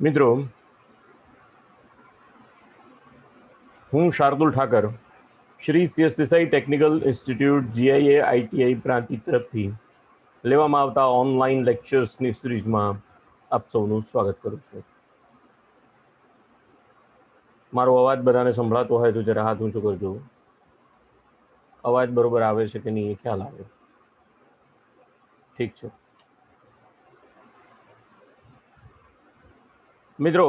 મિત્રો, હું Shardul Thakar Shri CS Desai technical institute GIA ITI Prantij તરફથી લેવામાં આવતા ઓનલાઈન લેક્ચર્સની સિરીઝમાં આપ સૌનું સ્વાગત કરું છું. મારો અવાજ બધાને સંભળાતો હોય તો જરા હાથ ઊંચો કરજો. અવાજ બરોબર આવે છે કે નહીં એ ખ્યાલ આવે. ઠીક છે મિત્રો,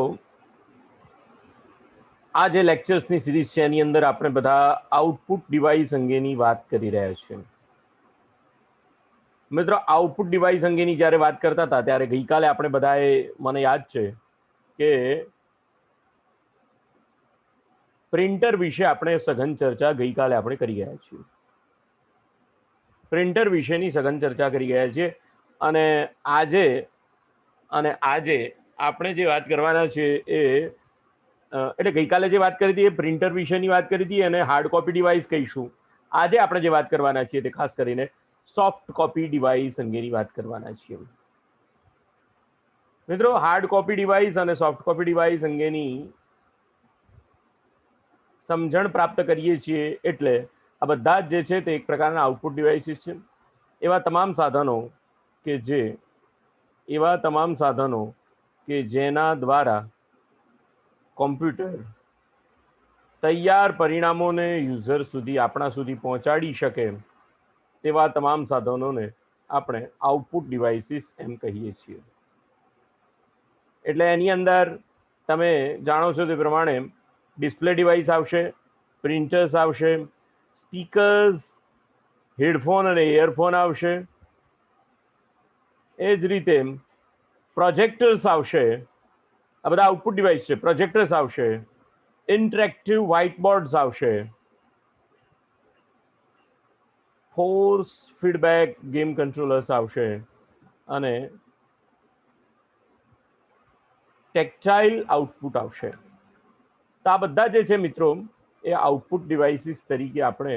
આ જે લેક્ચર્સની સિરીઝ છે એની અંદર આપણે બધા આઉટપુટ ડિવાઇસ અંગેની વાત કરી રહ્યા છીએ. મિત્રો, આઉટપુટ ડિવાઇસ અંગેની જ્યારે વાત કરતા હતા ત્યારે ગઈકાલે આપણે બધાએ, મને યાદ છે કે પ્રિન્ટર વિશે આપણે સઘન ચર્ચા ગઈકાલે આપણે કરી ગયા છીએ. પ્રિન્ટર વિશેની સઘન ચર્ચા કરી ગયા છીએ અને આજે આપણે જે વાત કરવાના છે એ એટલે ગઈકાલે જે વાત કરી હતી એ પ્રિન્ટર વિશેની વાત કરી હતી અને હાર્ડ કોપી ડિવાઇસ કહીશું. આજે આપણે જે વાત કરવાના છીએ તે ખાસ કરીને સોફ્ટ કોપી ડિવાઇસ અંગેની વાત કરવાના છીએ. મિત્રો, હાર્ડ કોપી ડિવાઇસ અને સોફ્ટ કોપી ડિવાઇસ અંગેની સમજણ પ્રાપ્ત કરીએ છીએ એટલે આ બધા જ જે છે તે એક પ્રકારના આઉટપુટ ડિવાઇસીસ છે. એવા તમામ સાધનો કે જેના દ્વારા કોમ્પ્યુટર તૈયાર પરિણામોને યુઝર સુધી, આપણા સુધી પહોંચાડી શકે તેવા તમામ સાધનોને આપણે આઉટપુટ ડિવાઇસીસ એમ કહીએ છીએ. એટલે એની અંદર તમે જાણો છો તે પ્રમાણે ડિસ્પ્લે ડિવાઇસ આવશે, પ્રિન્ટર્સ આવશે, સ્પીકર્સ, હેડફોન અને ઇયરફોન આવશે. એ જ રીતે પ્રોજેક્ટર્સ આવશે. આ બધા આઉટપુટ ડિવાઇસ છે. પ્રોજેક્ટર્સ આવશે, ઇન્ટરેક્ટિવ વ્હાઇટ બોર્ડ્સ આવશે, ફોર્સ ફીડબેક ગેમ કંટ્રોલર્સ આવશે અને ટેક્ટાઇલ આઉટપુટ આવશે. તો આ બધા જે છે મિત્રો એ આઉટપુટ ડિવાઇસીસ તરીકે આપણે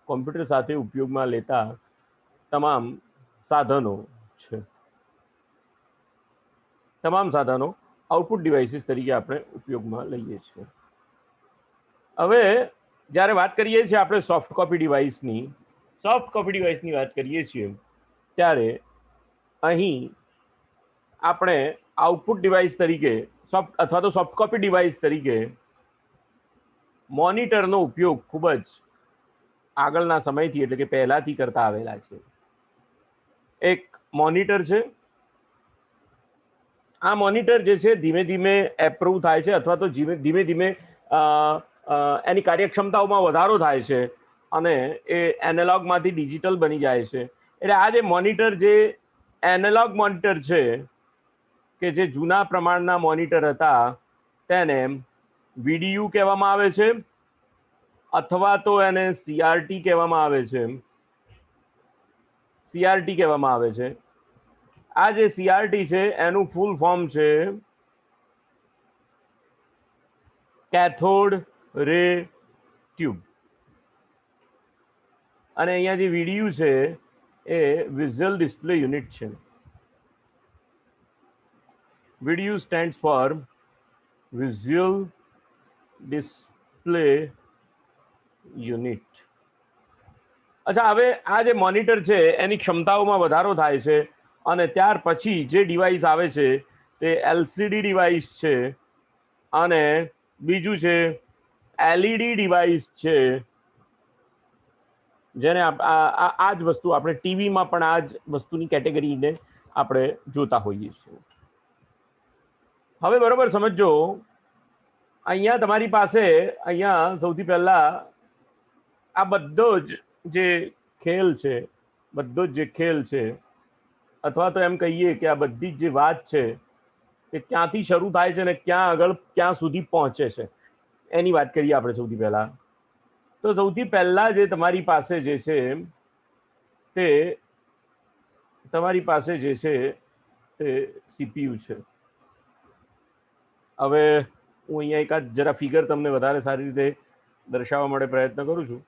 કોમ્પ્યુટર સાથે ઉપયોગમાં લેતા તમામ સાધનો છે. તમામ સાધનો આઉટપુટ ડિવાઇસીસ તરીકે આપણે ઉપયોગમાં લઈએ છીએ. હવે જ્યારે વાત કરીએ છીએ આપણે સોફ્ટ કોપી ડિવાઇસની વાત કરીએ છીએ ત્યારે અહીં આપણે આઉટપુટ ડિવાઇસ તરીકે અથવા તો સોફ્ટ કોપી ડિવાઇસ તરીકે મોનિટરનો ઉપયોગ ખૂબ જ આગળના સમયથી, એટલે કે પહેલાથી કરતા આવેલા છે. એક મોનિટર છે. આ મોનિટર જે છે ધીમે ધીમે એપ્રૂવ થાય છે અથવા તો ધીમે ધીમે એની કાર્યક્ષમતાઓમાં વધારો થાય છે અને એ એનાલોગમાંથી ડિજિટલ બની જાય છે. એટલે આ જે મોનિટર, જે એનાલોગ મોનિટર છે, કે જે જૂના પ્રમાણના મોનિટર હતા તેને વીડીયુ કહેવામાં આવે છે અથવા તો એને સીઆરટી કહેવામાં આવે છે. આ જે સીઆરટી છે એનું ફૂલ ફોર્મ છે કેથોડ રે ટ્યુબ. અને અહીંયા જે વીડીયુ છે એ વિઝ્યુઅલ ડિસ્પ્લે યુનિટ છે. VDU stands for Visual Display Unit. અચ્છા, હવે આ જે મોનિટર છે એની ક્ષમતાઓમાં વધારો થાય છે અને ત્યાર પછી જે ડિવાઇસ આવે છે તે એલસીડી ડિવાઇસ છે અને બીજું છે એલઈડી ડિવાઇસ છે, જેને આ જ વસ્તુ આપણે ટીવીમાં પણ આ જ વસ્તુની કેટેગરીને આપણે જોતા હોઈએ છીએ. હવે બરોબર સમજો, અહીંયા તમારી પાસે સૌથી પહેલા આ બધો જ જે ખેલ છે અથવા તો એમ કહીએ કે આ બધી જ જે વાત છે એ ક્યાંથી શરૂ થાય છે અને ક્યાં સુધી પહોંચે છે એની વાત કરીએ આપણે સૌથી પહેલા. તો સૌથી પહેલા જે તમારી પાસે જે છે તે સીપીયુ છે. હવે હું અહીંયા એકાદ જરા ફિગર તમને વધારે સારી રીતે દર્શાવવા માટે પ્રયત્ન કરું છું.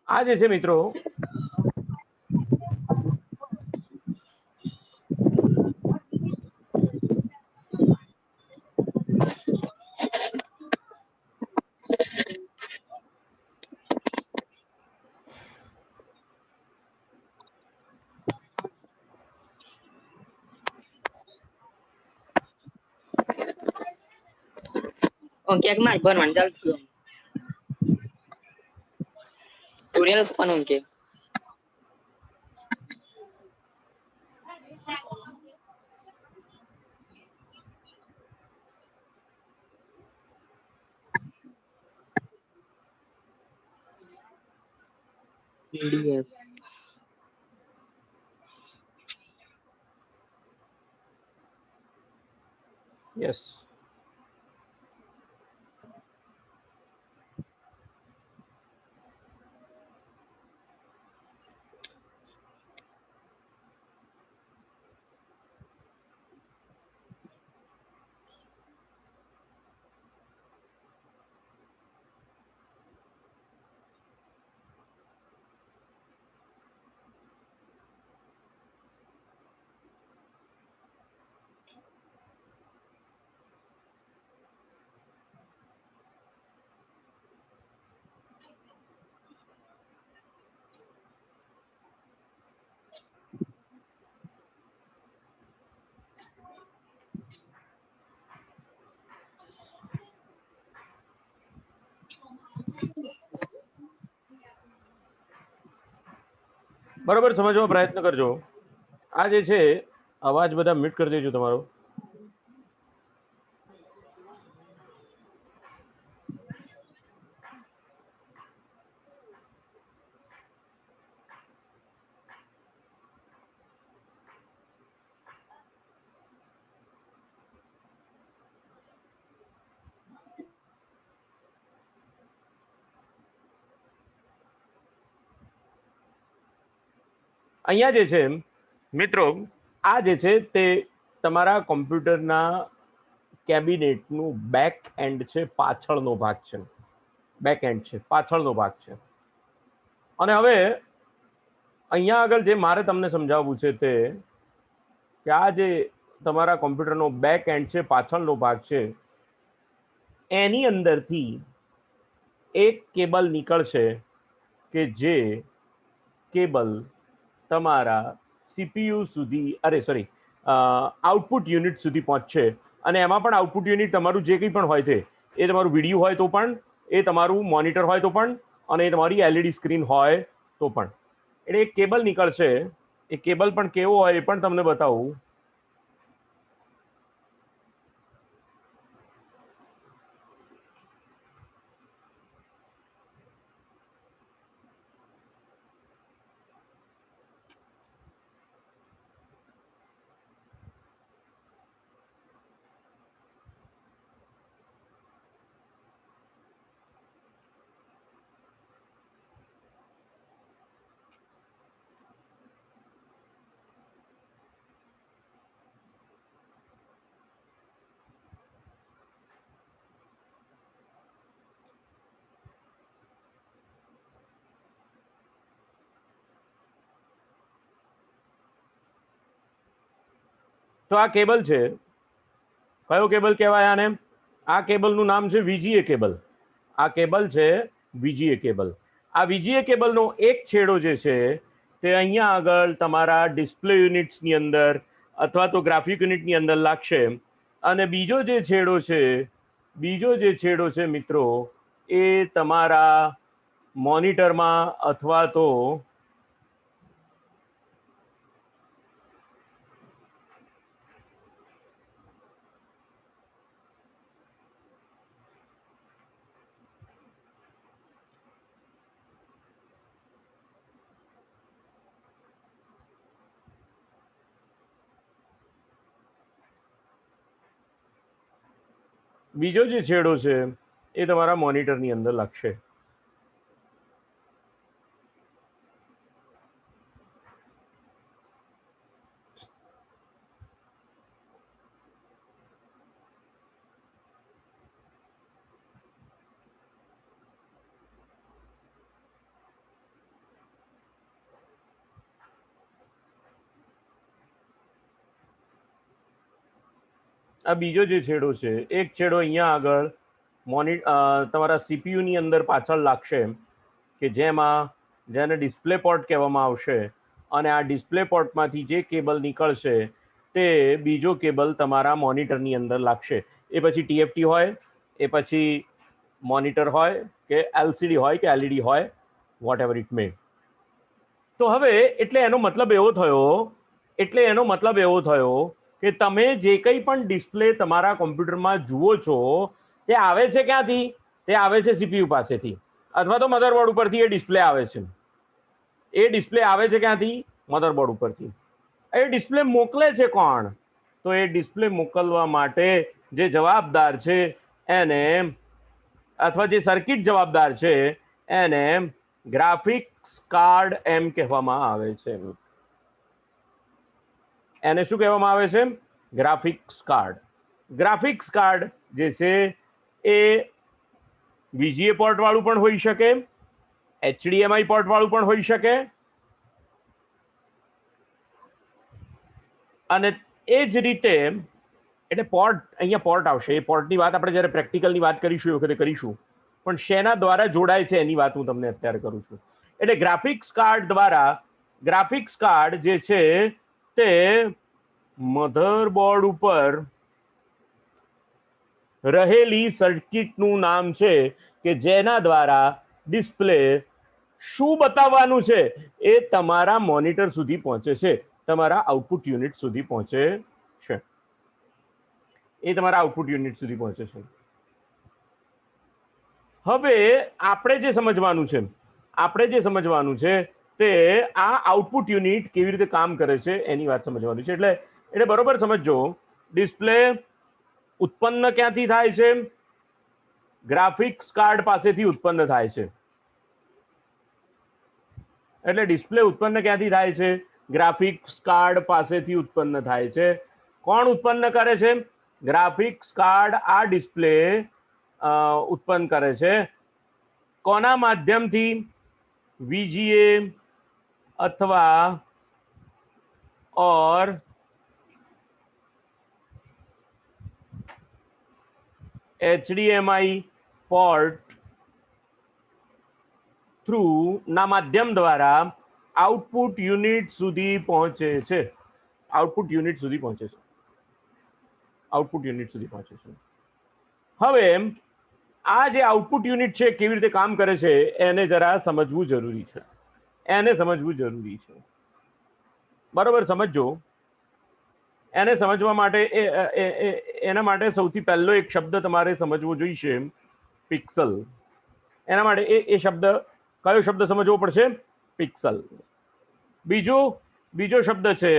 આ જે છે મિત્રો ક્યાંક માર ભરવાનું ચાલતું tutorial પણ કે PDF યસ બરોબર સમજવા પ્રયત્ન કરજો. આ જે છે અવાજ બધા મ્યુટ કરી દેજો તમારો. અહીંયા જે છે મિત્રો આ જે છે તે તમારા કોમ્પ્યુટરના કેબિનેટનું બેક એન્ડ છે, પાછળનો ભાગ છે. બેક એન્ડ છે, પાછળનો ભાગ છે. અને હવે અહીંયા આગળ જે મારે તમને સમજાવવું છે તે કે આ જે તમારા કોમ્પ્યુટરનો બેક એન્ડ છે, પાછળનો ભાગ છે, એની અંદરથી એક કેબલ નીકળશે કે જે કેબલ તમારા સીપીયુ સુધી આઉટપુટ યુનિટ સુધી પહોંચશે. અને એમાં પણ આઉટપુટ યુનિટ તમારું જે કંઈ પણ હોય તે, એ તમારું વિડીયો હોય તો પણ, એ તમારું મોનિટર હોય તો પણ, અને એ તમારી એલઈડી સ્ક્રીન હોય તો પણ. એટલે એક કેબલ નીકળશે. એ કેબલ પણ કેવો હોય એ પણ તમને બતાવું. તો આ કેબલ છે. કયો કેબલ કહેવાય આને? આ કેબલનું નામ છે વીજીએ કેબલ. આ કેબલ છે વીજીએ કેબલ. આ વીજીએ કેબલનો એક છેડો જે છે તે અહીંયા આગળ તમારા ડિસ્પ્લે યુનિટ્સની અંદર અથવા તો ગ્રાફિક યુનિટની અંદર લાગશે. અને બીજો જે છેડો છે મિત્રો, એ તમારા મોનિટરમાં અથવા તો બીજો જે છેડો છે એ તમારા મોનિટરની અંદર લાગશે. આ બીજો જે છેડો છે, એક છેડો અહીંયા આગળ તમારા સીપીયુ ની અંદર પાછળ લાગશે, કે જેને ડિસ્પ્લે પોર્ટ કહેવામાં આવશે, અને આ ડિસ્પ્લે પોર્ટમાંથી જે કેબલ નીકળશે તે બીજો કેબલ તમારા મોનિટરની અંદર લાગશે. એ પછી ટીએફટી હોય, એ પછી મોનિટર હોય, કે એલસીડી હોય, કે એલઈડી હોય, વોટ એવર ઇટ મે. તો હવે એટલે એનો મતલબ એવો થયો કે તમે જે કંઈ પણ ડિસ્પ્લે તમારા કોમ્પ્યુટરમાં જુઓ છો તે આવે છે ક્યાંથી? તે આવે છે સીપીયુ પાસેથી, અથવા તો મધરબોર્ડ ઉપરથી એ ડિસ્પ્લે આવે છે. એ ડિસ્પ્લે આવે છે ક્યાંથી? મધરબોર્ડ ઉપરથી. એ ડિસ્પ્લે મોકલે છે કોણ? તો એ ડિસ્પ્લે મોકલવા માટે જે જવાબદાર છે એને, અથવા જે સર્કિટ જવાબદાર છે એને ગ્રાફિક્સ કાર્ડ એમ કહેવામાં આવે છે. એને શું કહેવામાં આવે છે? Graphics card. ગ્રાફિક્સ કાર્ડ જે છે એ VGA પોર્ટ વાળું પણ હોઈ શકે, HDMI પોર્ટ વાળું પણ હોઈ શકે, અને એ જ રીતે એટલે પોર્ટ, અહીંયા પોર્ટ આવશે. એ પોર્ટની વાત આપણે જ્યારે પ્રેક્ટિકલની વાત કરીશું એ વખતે કરીશું, પણ શેના દ્વારા જોડાય છે એની વાત હું તમને અત્યારે કરું છું. એટલે ગ્રાફિક્સ કાર્ડ દ્વારા, ગ્રાફિક્સ કાર્ડ જે છે તે મધરબોર્ડ ઉપર રહેલી સર્કિટનું નામ છે, કે જેના દ્વારા ડિસ્પ્લે શું બતાવવાનું છે એ તમારા મોનિટર સુધી પહોંચે છે, તમારા આઉટપુટ યુનિટ સુધી પહોંચે છે. એ તમારા આઉટપુટ યુનિટ સુધી પહોંચે છે. હવે આપણે જે સમજવાનું છે તે આ આઉટપુટ યુનિટ કેવી રીતે કામ કરે છે એની વાત સમજવાની છે. એટલે બરોબર સમજો, ડિસ્પ્લે ઉત્પન્ન ક્યાંથી થાય છે? ગ્રાફિક્સ કાર્ડ પાસેથી ઉત્પન્ન થાય છે. એટલે ડિસ્પ્લે ઉત્પન્ન ક્યાંથી થાય છે? ગ્રાફિક્સ કાર્ડ પાસેથી ઉત્પન્ન થાય છે. કોણ ઉત્પન્ન કરે છે? ગ્રાફિક્સ કાર્ડ આ ડિસ્પ્લે ઉત્પન્ન કરે છે. કોના માધ્યમથી? VGA અથવા ઓર HDMI પોર્ટ થ્રુ ના માધ્યમ દ્વારા આઉટપુટ યુનિટ સુધી પહોંચે છે. આઉટપુટ યુનિટ સુધી પહોંચે છે. હવે આ જે આઉટપુટ યુનિટ છે કેવી રીતે કામ કરે છે એને જરા સમજવું જરૂરી છે. બરોબર સમજો. એને સમજવા માટે એના માટે સૌથી પહેલો એક શબ્દ તમારે સમજવો જોઈશે, પિક્સલ. એના માટે એ શબ્દ, કયો શબ્દ સમજવો પડશે? પિક્સલ. બીજો શબ્દ છે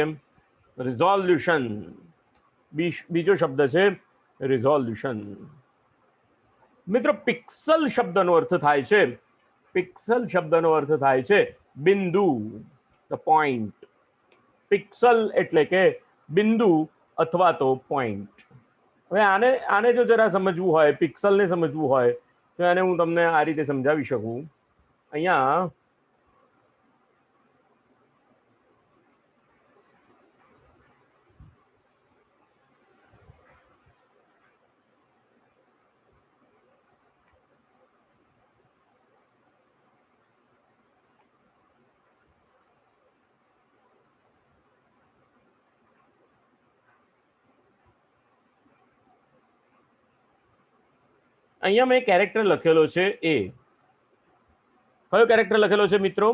રિઝોલ્યુશન. મિત્રો, પિક્સલ શબ્દનો અર્થ થાય છે બિંદુ, ધ પોઈન્ટ. પિક્સલ એટલે કે બિંદુ અથવા તો પોઈન્ટ. હવે આને જો જરા સમજવું હોય, પિક્સલને સમજવું હોય, તો એને હું તમને આ રીતે સમજાવી શકું. અહીંયા મેં કેરેક્ટર લખેલો છે એ. કયો કેરેક્ટર લખેલો છે મિત્રો?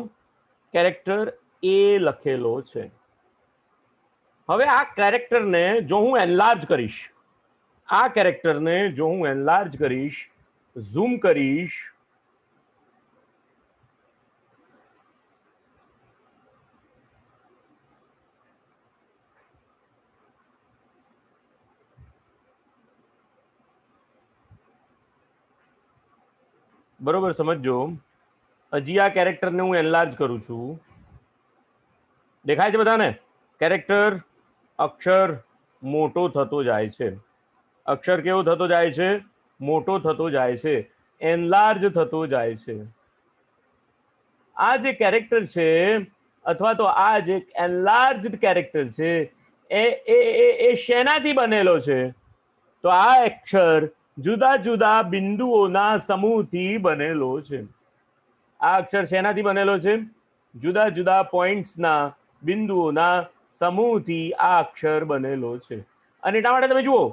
કેરેક્ટર એ લખેલો છે. હવે આ કેરેક્ટરને જો હું એનલાર્જ કરીશ, ઝૂમ કરીશ, બરોબર સમજો. હજી આ કેરેક્ટરને હું એનલાર્જ કરું છું. દેખાય છે બધાને? કેરેક્ટર, અક્ષર મોટો થતો જાય છે. અક્ષર કેવો થતો જાય છે? મોટો થતો જાય છે, એનલાર્જ થતો જાય છે. આ જે કેરેક્ટર છે, અથવા તો આ જે એનલાર્જડ કેરેક્ટર છે, એ શેનાથી બનેલો છે? તો આ અક્ષર જુદા જુદા બિંદુઓના સમૂહથી બનેલો છે. આ અક્ષર શેનાથી બનેલો છે? જુદા જુદા પોઈન્ટ્સના બિંદુઓના સમૂહથી આ અક્ષર બનેલો છે. અને એટલા માટે તમે જુઓ,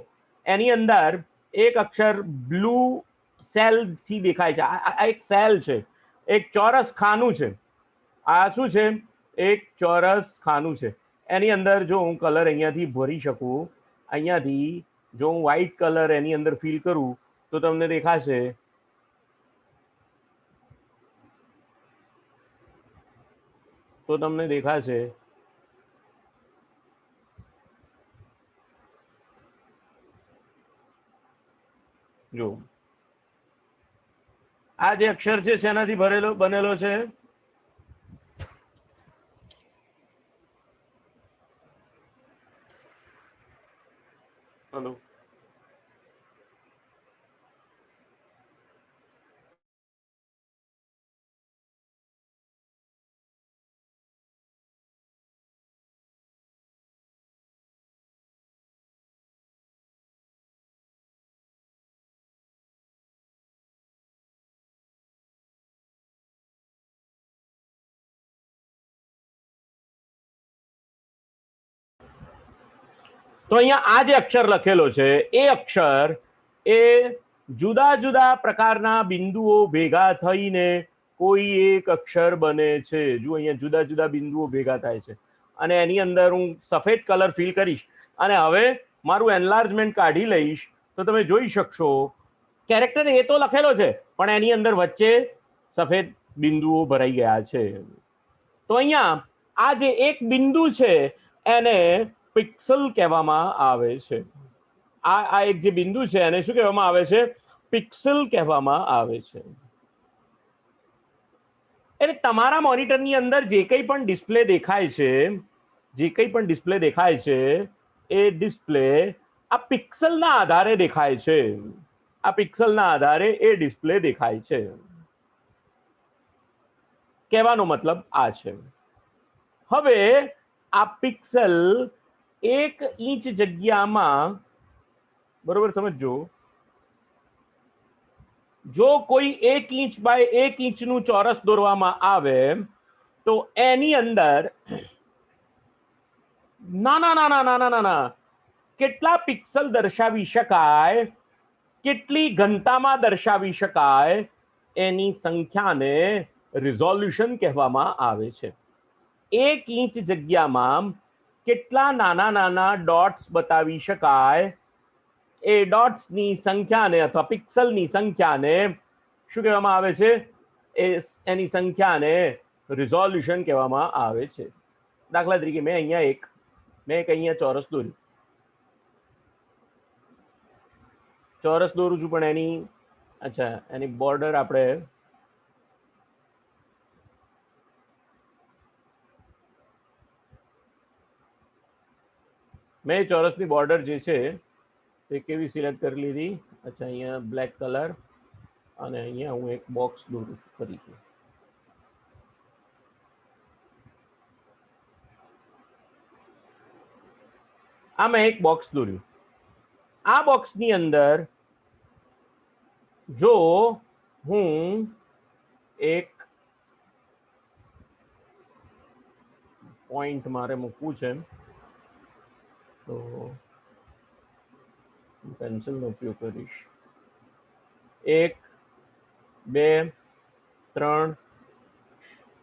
એની અંદર એક અક્ષર બ્લુ સેલ થી દેખાય છે. આ એક સેલ છે, એક ચોરસ ખાનું છે. આ શું છે? એક ચોરસ ખાનું છે. એની અંદર જો હું કલર અહીંયાથી ભરી શકું, અહીંયાથી જો હું વ્હાઈટ કલર એની અંદર ફિલ કરું તો તમને દેખાશે જો આ જે અક્ષર છે શેનાથી બનેલો છે? હલો, તો અહીંયા આ જે અક્ષર લખેલો છે એ અક્ષર એ જુદા જુદા પ્રકારના બિંદુઓ ભેગા થઈને કોઈ એક અક્ષર બને છે. જો અહીંયા જુદા જુદા બિંદુઓ ભેગા થાય છે અને એની અંદર હું સફેદ કલર ફિલ કરીશ અને હવે મારું એનલાર્જમેન્ટ કાઢી લઈશ તો તમે જોઈ શકશો કેરેક્ટર એ તો લખેલો છે પણ એની અંદર વચ્ચે સફેદ બિંદુઓ ભરાઈ ગયા છે. તો અહીંયા આ જે એક બિંદુ છે એને પિક્સલ કહેવામાં આવે છે. આ એક જે બિંદુ છે એને શું કહેવામાં આવે છે? પિક્સલ કહેવામાં આવે છે. એટલે તમારા મોનિટરની અંદર જે કંઈ પણ ડિસ્પ્લે દેખાય છે, એ ડિસ્પ્લે આ પિક્સલના આધારે દેખાય છે. આ પિક્સલના આધારે એ ડિસ્પ્લે દેખાય છે. કહેવાનો મતલબ આ છે. હવે આ પિક્સલ 1 ઇંચ જગ્યામાં, બરોબર સમજો, જો કોઈ 1 ઇંચ બાય 1 ઇંચનું ચોરસ દોરવામાં આવે તો એની અંદર નાના કેટલા પિક્સલ દર્શાવી શકાય, કેટલી ઘનતામાં દર્શાવી શકાય, એની સંખ્યાને રિઝોલ્યુશન કહેવામાં આવે છે. 1 ઇંચ જગ્યામાં કેટલા નાના ડોટ્સ બતાવી શકાય, એ ડોટ્સની સંખ્યાને અથવા પિક્સલની સંખ્યાને શું કહેવામાં આવે છે? એની સંખ્યાને રિઝોલ્યુશન કહેવામાં આવે છે. દાખલા તરીકે મેં અહીંયા ચોરસ દોર્યું, છું પણ એની બોર્ડર આપણે મેં ચોરસની બોર્ડર જે છે તે કેવી સિલેક્ટ કરી લીધી? અહીંયા બ્લેક કલર અને અહીંયા હું એક બોક્સ દોરું છું ફરીથી. આ મેં એક બોક્સ દોર્યું. આ બોક્સની અંદર જો હું એક પોઈન્ટ મારે મૂકવું છે તો પેન્સિલનો ઉપયોગ કરીશ. 1 2 3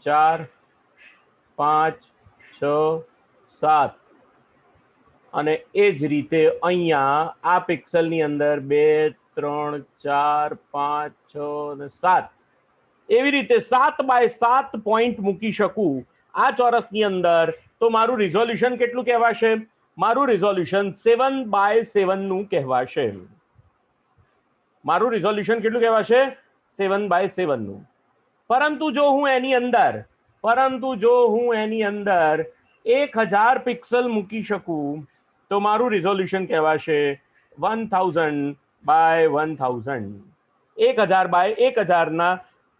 4 5 6 7 અને એ જ રીતે અહીંયા આ પિક્સલની અંદર 2 3 4 5 6 અને 7 એવી રીતે 7 બાય 7 પોઈન્ટ મૂકી શકું આ ચોરસની અંદર, તો મારું રિઝોલ્યુશન કેટલું કહેવાશે? મારું રિઝોલ્યુશન 7 બાય 7 નું કહેવાશે. મારું રિઝોલ્યુશન કેટલું કહેવાશે? 7 બાય 7 નું. પરંતુ જો હું એની અંદર 1000 પિક્સલ મૂકી શકું તો મારું રિઝોલ્યુશન કહેવાશે 1000 બાય 1000. 1000 બાય 1000 ના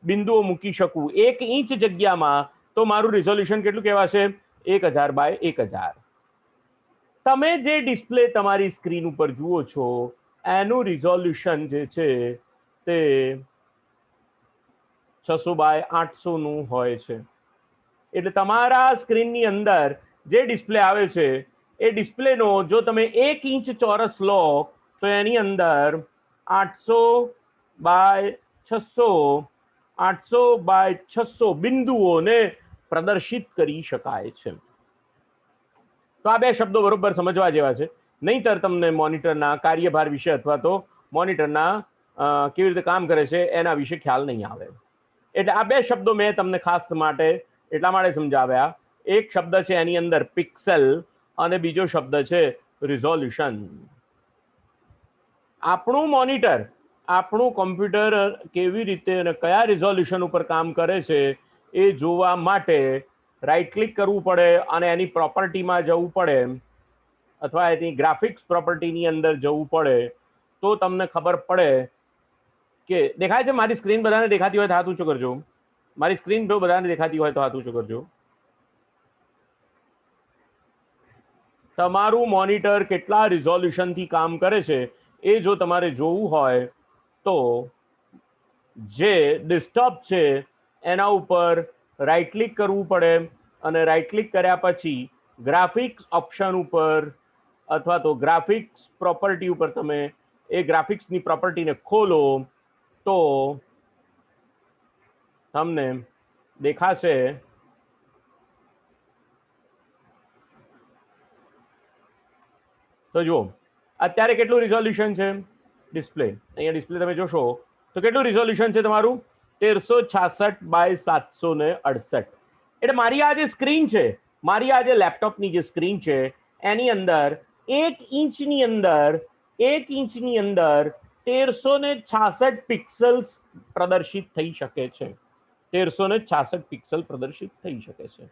બિંદુઓ મૂકી શકું 1 ઇંચ જગ્યામાં તો મારું રિઝોલ્યુશન કેટલું કહેવાશે? 1000 બાય 1000. તમે જે ડિસ્પ્લે તમારી સ્ક્રીન ઉપર જુઓ છો એનું રિઝોલ્યુશન જે છે તે 600x800 નું હોય છે. એટલે તમારા સ્ક્રીનની અંદર જે ડિસ્પ્લે આવે છે એ ડિસ્પ્લેનો જો તમે 1 ઇંચ ચોરસ લો તો એની અંદર 800x600 બિંદુઓને પ્રદર્શિત કરી શકાય છે. તો આ બે શબ્દો બરોબર સમજવા જેવા છે, નહીંતર તમને મોનિટરના કાર્યભાર વિશે અથવા તો મોનિટરના કેવી રીતે કામ કરે છે એના વિશે ખ્યાલ નહીં આવે. એટલે આ બે શબ્દો મેં તમને ખાસ માટે એટલા માટે સમજાવ્યા. એક શબ્દ છે એની અંદર પિક્સેલ અને બીજો શબ્દ છે રિઝોલ્યુશન. આપણું મોનિટર, આપણું કોમ્પ્યુટર કેવી રીતે અને કયા રિઝોલ્યુશન ઉપર કામ કરે છે એ જોવા માટે રાઈટ ક્લિક કરવું પડે અને એની પ્રોપર્ટીમાં જવું પડે અથવા એની ગ્રાફિક્સ પ્રોપર્ટીની અંદર જવું પડે તો તમને ખબર પડે કે દેખાય છે મારી સ્ક્રીન બધાને દેખાતી હોય તો હાથ ઊંચો કરજો. મારી સ્ક્રીન જો બધાને દેખાતી હોય તો હાથ ઊંચો કરજો. તમારું મોનિટર કેટલા રિઝોલ્યુશનથી કામ કરે છે એ જો તમારે જોવું હોય તો જે ડેસ્કટોપ છે એના ઉપર રાઈટ ક્લિક કરવું પડે અને રાઈટ ક્લિક કર્યા પછી ગ્રાફિક્સ ઓપ્શન ઉપર અથવા તો ગ્રાફિક્સ પ્રોપર્ટી ઉપર તમે એ ગ્રાફિક્સની પ્રોપર્ટીને ખોલો તો તમને દેખાશે તો જુઓ અત્યારે કેટલું રિઝોલ્યુશન છે ડિસ્પ્લે. અહીંયા ડિસ્પ્લે તમે જોશો તો કેટલું રિઝોલ્યુશન છે તમારું 1366x768. એટલે મારી આ જે સ્ક્રીન છે, મારી આ જે લેપટોપની જે સ્ક્રીન છે એની અંદર 1 ઇંચની અંદર 1366 પિક્સલ્સ પ્રદર્શિત થઈ શકે છે. 1366 પિક્સલ પ્રદર્શિત થઈ શકે છે.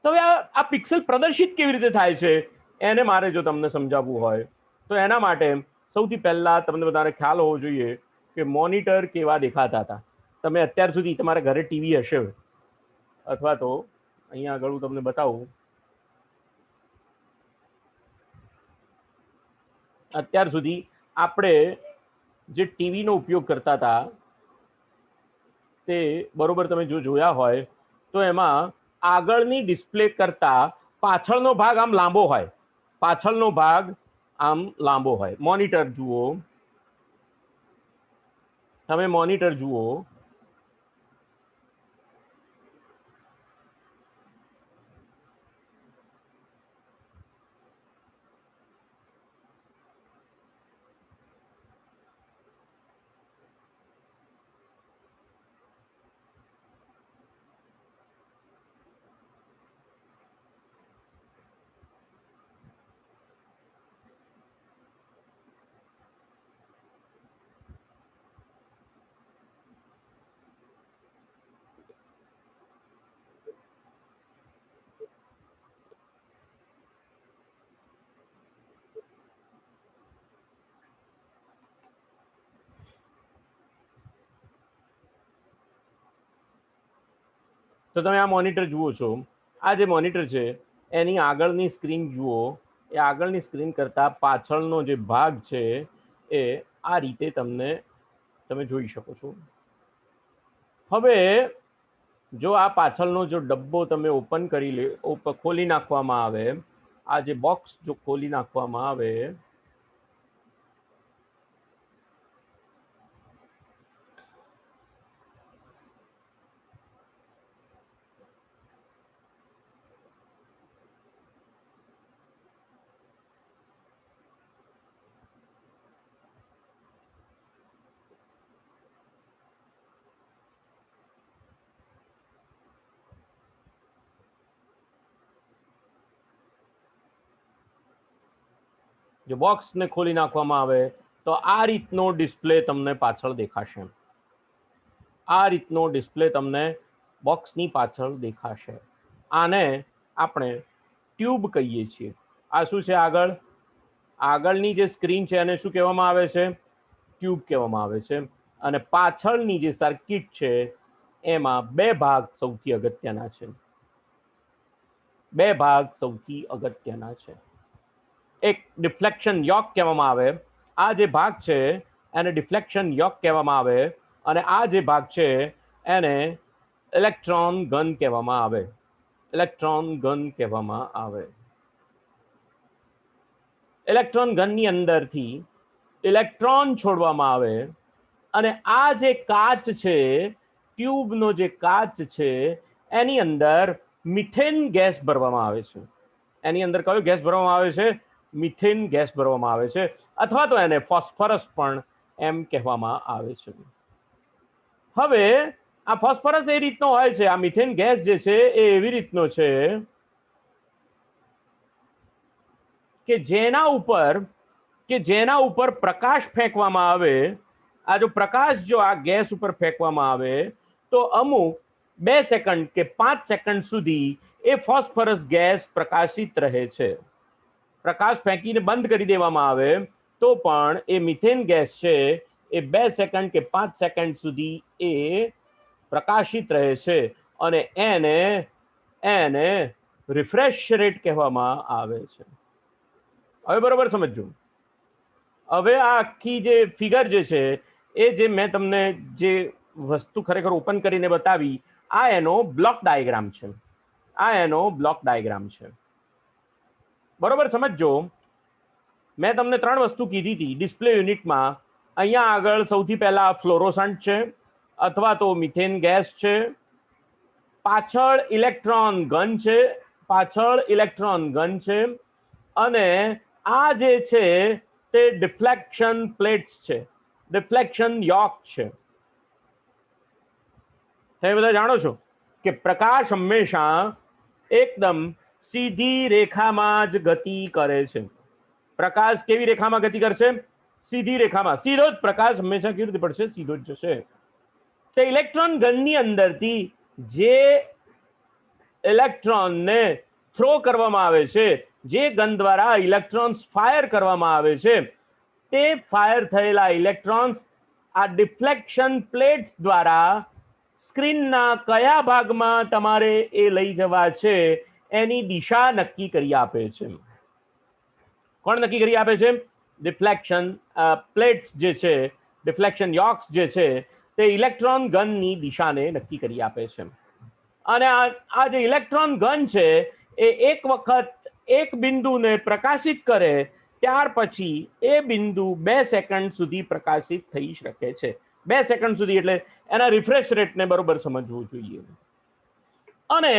તો હવે આ પિક્સલ પ્રદર્શિત કેવી રીતે થાય છે એને મારે જો તમને સમજાવવું હોય તો એના માટે સૌથી પહેલા તમને બધાને ખ્યાલ હોવો જોઈએ કે મોનિટર કેવા દેખાતા હતા. તમે અત્યાર સુધી તમારા ઘરે ટીવી હશે અથવા તો અહીંયા આગળ હું તમને બતાવું. અત્યાર સુધી આપણે જે ટીવીનો ઉપયોગ કરતા હતા તે બરોબર તમે જો જોયા હોય તો એમાં આગળની ડિસ્પ્લે કરતા પાછળનો ભાગ આમ લાંબો હોય, પાછળનો ભાગ આમ લાંબો હોય. મોનિટર જુઓ, તમે મોનિટર જુઓ તો તમે આ મોનિટર જુઓ છો. આ જે મોનિટર છે એની આગળની સ્ક્રીન જુઓ, એ આગળની સ્ક્રીન કરતાં પાછળનો જે ભાગ છે એ આ રીતે તમે જોઈ શકો છો. હવે જો આ પાછળનો જો ડબ્બો તમે ઓપન કરી ખોલી નાખવામાં આવે, આ જે બોક્સ જો ખોલી નાખવામાં આવે જો બોક્સને ખોલી નાખવામાં આવે તો આ રીતનો ડિસ્પ્લે તમને પાછળ દેખાશે. આ રીતનો ડિસ્પ્લે તમને બોક્સની પાછળ દેખાશે. આને આપણે ટ્યુબ કહીએ છીએ. આ શું છે? આગળની જે સ્ક્રીન છે એને શું કહેવામાં આવે છે? ટ્યુબ કહેવામાં આવે છે. અને પાછળની જે સર્કિટ છે એમાં બે ભાગ સૌથી અગત્યના છે. બે ભાગ સૌથી અગત્યના છે. એક ડિફ્લેક્શન યોક કહેવામાં આવે આ જે ભાગ છે એને ડિફ્લેક્શન યોક કહેવામાં આવે અને આ જે ભાગ છે એને ઇલેક્ટ્રોન ગન કહેવામાં આવે. ઇલેક્ટ્રોન ગન કહેવામાં આવે. ઇલેક્ટ્રોન ગનની અંદરથી ઇલેક્ટ્રોન છોડવામાં આવે અને આ જે કાચ છે, ટ્યુબનો જે કાચ છે, એની અંદર મિથેન ગેસ ભરવામાં આવે છે. એની અંદર કયો ગેસ ભરવામાં આવે છે? મિથેન ગેસ ભરવામાં આવે છે, અથવા તો એને ફોસ્ફરસ પણ એમ કહેવામાં આવે છે. હવે આ ફોસ્ફરસ એ રીતનો હોય છે, આ મિથેન ગેસ જે છે એ એવી રીતનો છે કે જેના ઉપર પ્રકાશ ફેંકવામાં આવે, આ જો પ્રકાશ જો આ ગેસ ઉપર ફેંકવામાં આવે તો અમુક 2 સેકન્ડ કે 5 સેકન્ડ સુધી એ ફોસ્ફરસ ગેસ પ્રકાશિત રહે છે. પ્રકાશ ફેંકીને બંધ કરી દેવામાં આવે તો પણ એ મિથેન ગેસ છે એ 2 સેકન્ડ કે 5 સેકન્ડ સુધી એ પ્રકાશિત રહે છે અને એને રિફ્રેશ રેટ કહેવામાં આવે છે. હવે બરોબર સમજજો. હવે આ આખી જે ફિગર જે છે એ જે મેં તમને જે વસ્તુ ખરેખર ઓપન કરીને બતાવી, આ એનો બ્લોક ડાયાગ્રામ છે. આ એનો બ્લોક ડાયાગ્રામ છે. બરોબર સમજજો. મેં તમને 3 વસ્તુ કીધી હતી ડિસ્પ્લે યુનિટમાં. અહીંયા આગળ સૌથી પહેલા ફ્લોરોસન્ટ છે અથવા તો મિથેન ગેસ છે, પાછળ ઇલેક્ટ્રોન ગન છે અને આ જે છે તે ડિફ્લેક્શન પ્લેટ્સ છે, ડિફ્લેક્શન યોક છે. તમે બધા જાણો છો કે પ્રકાશ હંમેશા એકદમ સીધી રેખામાં જ ગતિ કરે છે. પ્રકાશ કેવી રેખામાં ગતિ કરશે? સીધી રેખામાં. સીધો જ પ્રકાશ હંમેશા કેવી રીતે પડશે? સીધો જ જશે. તો ઇલેક્ટ્રોન ગનની અંદરથી જે ઇલેક્ટ્રોનને થ્રો કરવામાં આવે છે, જે ગન દ્વારા ઇલેક્ટ્રોન્સ ફાયર કરવામાં આવે છે, તે ફાયર થયેલા ઇલેક્ટ્રોન્સ આ ડિફ્લેક્શન પ્લેટ્સ દ્વારા સ્ક્રીનના કયા ભાગમાં તમારે એ લઈ જવા છે એની દિશા નક્કી કરી આપે છે. કોણ નક્કી કરી આપે છે? ડિફ્લેક્શન પ્લેટ્સ જે છે, ડિફ્લેક્શન યોક્સ જે છે તે ઇલેક્ટ્રોન ગનની દિશાને નક્કી કરી આપે છે. અને આ જે ઇલેક્ટ્રોન ગન છે એ એક વખત એક બિંદુને પ્રકાશિત કરે ત્યાર પછી એ બિંદુ 2 સેકન્ડ સુધી પ્રકાશિત થઈ શકે છે. 2 સેકન્ડ સુધી એટલે એના રિફ્રેશ રેટને બરોબર સમજવું જોઈએ. અને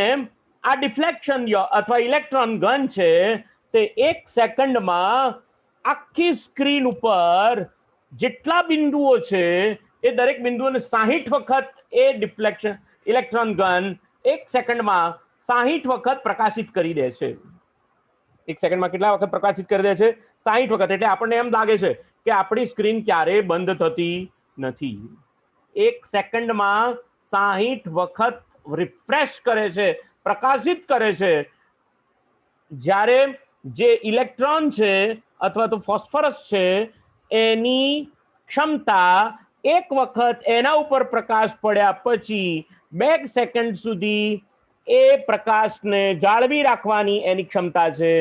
આ ડિફ્લેક્શન અથવા ઇલેક્ટ્રોન ગન છે તે 1 સેકન્ડમાં આખી સ્ક્રીન ઉપર જેટલા બિંદુઓ છે એ દરેક બિંદુઓને 60 વખત એ ડિફ્લેક્શન ઇલેક્ટ્રોન ગન 1 સેકન્ડમાં 60 વખત પ્રકાશિત કરી દે છે. 1 સેકન્ડમાં કેટલા વખત પ્રકાશિત કરી દે છે? 60 વખત. એટલે આપણને એમ લાગે છે કે આપણી સ્ક્રીન ક્યારેય બંધ થતી નથી. 1 સેકન્ડમાં 60 વખત રિફ્રેશ કરે છે, પ્રકાશિત કરે છે. જ્યારે જે ઇલેક્ટ્રોન છે અથવા તો ફોસ્ફરસ છે એની ક્ષમતા 1 વખત એના ઉપર પ્રકાશ પડ્યા પછી 2 સેકન્ડ સુધી એ પ્રકાશને જાળવી રાખવાની એની ક્ષમતા છે.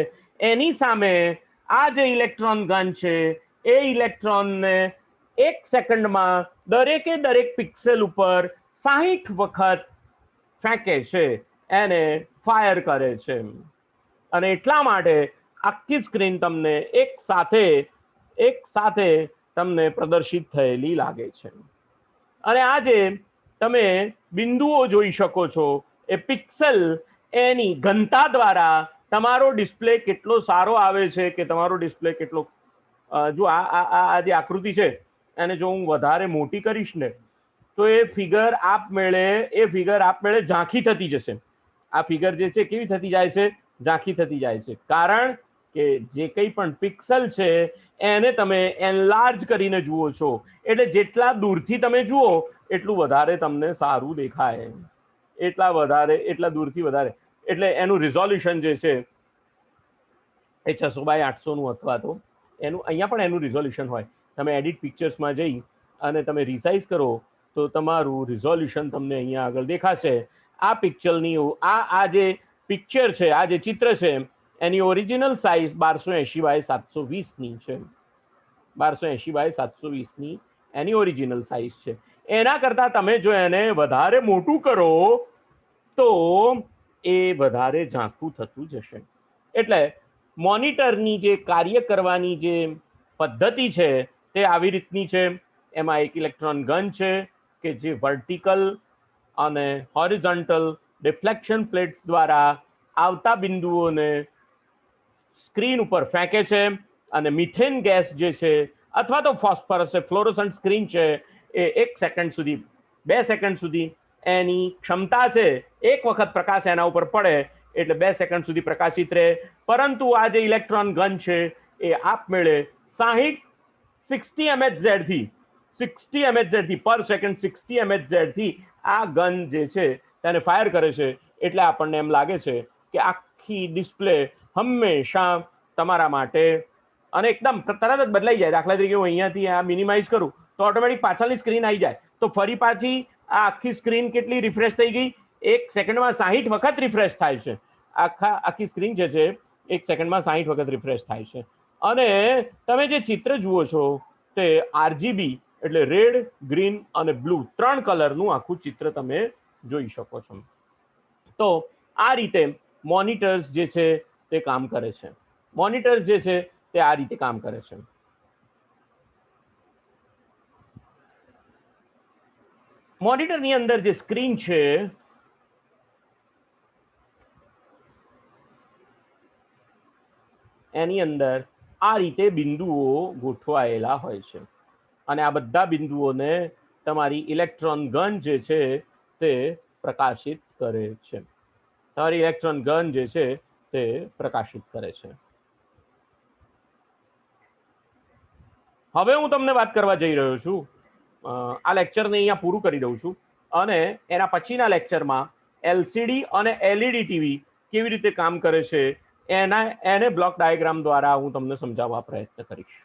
એની સામે આ જે ઇલેક્ટ્રોન ગન છે એ ઇલેક્ટ્રોનને 1 સેકન્ડમાં દરેક પિક્સેલ ઉપર 60 વખત ફેંકે છે, એને ફાયર કરે છે. અને એટલા માટે આખી સ્ક્રીન તમને એક સાથે તમને પ્રદર્શિત થયેલી લાગે છે. અને આજે તમે બિંદુઓ જોઈ શકો છો એ પિક્સેલ એની ઘનતા દ્વારા તમારો ડિસ્પ્લે કેટલો સારો આવે છે કે તમારો ડિસ્પ્લે કેટલો જો આ જે આકૃતિ છે એને જો હું વધારે મોટી કરીશ ને તો એ ફિગર આપમેળે ઝાંખી થતી જશે. આ ફિગર જે છે કેવી થતી જાય છે? ઝાંખી થતી જાય છે. કારણ કે જે કંઈ પણ પિક્સેલ છે એને તમે એનલાર્જ કરીને જુઓ છો, એટલે જેટલા દૂરથી તમે જુઓ એટલું વધારે તમને સારું દેખાય. એટલા દૂરથી વધારે એટલે એનું રિઝોલ્યુશન જે છે એ 600x800 અથવા તો એનું અહીંયા પણ એનું રિઝોલ્યુશન હોય. તમે એડિટ પિક્ચર્સમાં જઈ અને તમે રિસાઇઝ કરો તો તમારું રિઝોલ્યુશન તમને અહીંયા આગળ દેખાશે. આ પિક્ચરની આ જે પિક્ચર છે, આ જે ચિત્ર છે એની ઓરિજિનલ સાઇઝ 1280x720 છે. 1280 બાય 720ની એની ઓરિજિનલ સાઇઝ છે. એના કરતાં તમે જો એને વધારે મોટું કરો તો એ વધારે ઝાંખું થતું જશે. એટલે મોનિટરની જે કાર્ય કરવાની જે પદ્ધતિ છે તે આવી રીતની છે. એમાં એક ઇલેક્ટ્રોન ગન છે કે જે વર્ટિકલ અને હોરિઝોન્ટલ ડિફ્લેક્શન પ્લેટ્સ દ્વારા આવતા બિંદુઓને સ્ક્રીન ઉપર ફેંકે છે અને મિથેન ગેસ જે છે અથવા તો ફોસ્ફરસ ફ્લોરોસન્ટ સ્ક્રીન છે એ 1 સેકન્ડ સુધી 2 સેકન્ડ સુધી એની ક્ષમતા છે. એક વખત પ્રકાશ એના ઉપર પડે એટલે 2 સેકન્ડ સુધી પ્રકાશિત રહે. પરંતુ આ જે ઇલેક્ટ્રોન ગન છે એ આપમેળે 60 mHz થી 60 mHz થી પર સેકન્ડ 60 mHz થી આ ગન જે છે તેને ફાયર કરે છે. એટલે આપણને એમ લાગે છે કે આખી ડિસ્પ્લે હંમેશા તમારા માટે અને એકદમ તરત જ બદલાઈ જાય. દાખલા તરીકે હું અહીંયાથી આ મિનિમાઇઝ કરું તો ઓટોમેટિક પાછળની સ્ક્રીન આવી જાય. તો ફરી પાછી આ આખી સ્ક્રીન કેટલી રિફ્રેશ થઈ ગઈ? 1 સેકન્ડમાં 60 વખત રિફ્રેશ થાય છે. આખી સ્ક્રીન જે છે 1 સેકન્ડમાં 60 વખત રિફ્રેશ થાય છે. અને તમે જે ચિત્ર જુઓ છો તે RGB એટલે રેડ, ગ્રીન અને બ્લુ 3 કલરનું આખું ચિત્ર તમે જોઈ શકો છો. તો આ રીતે મોનિટર્સ જે છે તે કામ કરે છે. મોનિટર્સ જે છે તે આ રીતે કામ કરે છે. મોનિટરની અંદર જે સ્ક્રીન છે એની અંદર આ રીતે બિંદુઓ ગોઠવાયેલા હોય છે અને આ બધા બિંદુઓને તમારી ઇલેક્ટ્રોન ગન જે છે તે પ્રકાશિત કરે છે. તમારી ઇલેક્ટ્રોન ગન જે છે તે પ્રકાશિત કરે છે. હવે હું તમને વાત કરવા જઈ રહ્યો છું. આ લેક્ચરને અહીંયા પૂરું કરી દઉં છું અને એના પછીના લેક્ચરમાં LCD અને LED ટીવી કેવી રીતે કામ કરે છે એને બ્લોક ડાયાગ્રામ દ્વારા હું તમને સમજાવવા પ્રયત્ન કરીશ.